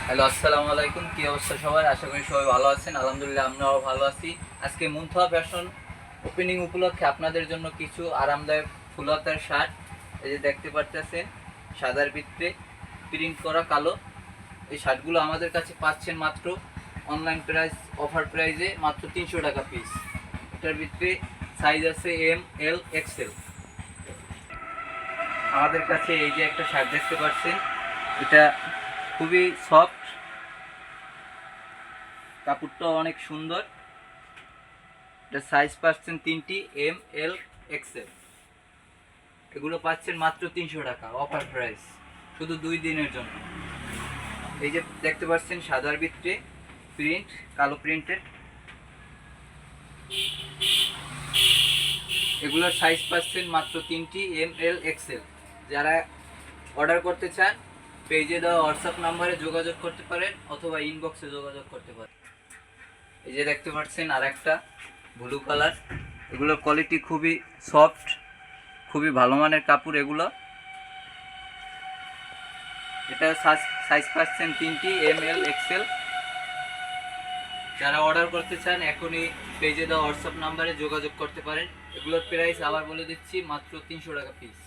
Hello, আসসালামু আলাইকুম। কি অবস্থা সবার? আশা করি সবাই ভালো আছেন। আলহামদুলিল্লাহ আমরাও ভালো আছি। আজকে মুনতাহা ফ্যাশন ওপেনিং উপলক্ষে আপনাদের জন্য কিছু আরামদায়ক ফুল হাতার শার্ট, এই যে দেখতে পারতেছেন, সাদার ভিতরে প্রিন্ট করা কালো। এই শার্টগুলো আমাদের কাছে পাচ্ছেন মাত্র অনলাইন প্রাইস, অফার প্রাইসে মাত্র 300 টাকা পিস। এটার ভিতরে সাইজ আছে এম, এল, এক্সেল। আমাদের কাছে এই যে একটা শার্ট দেখতে পাচ্ছেন, এটা খুবই সফট, কাপড়টা অনেক সুন্দর। এটা সাইজ পাচ্ছেন তিনটি, এম, এল, এক্সেল। এগুলো পাচ্ছেন মাত্র 300 টাকা, অফার প্রাইস, শুধু 2 দিনের জন্য। এই যে দেখতে পাচ্ছেন সাদার ভিতরে প্রিন্ট, কালো প্রিন্টের। এগুলোর সাইজ পাচ্ছেন মাত্র তিনটি, এম, এল, এক্সেল। যারা অর্ডার করতে চান পেজে দেওয়া হোয়াটসঅ্যাপ নাম্বারে যোগাযোগ করতে পারেন অথবা ইনবক্সে যোগাযোগ করতে পারেন। এই যে দেখতে পাচ্ছেন আর একটা ব্লু কালার। এগুলোর কোয়ালিটি খুবই সফট, খুবই ভালো মানের কাপড় এগুলো। এটা সাইজ পাচ্ছেন তিনটি, এম, এল, এক্সেল। যারা অর্ডার করতে চান এখনই পেজে দেওয়া হোয়াটসঅ্যাপ নাম্বারে যোগাযোগ করতে পারেন। এগুলোর প্রাইস আবার বলে দিচ্ছি, মাত্র 300 টাকা পিস।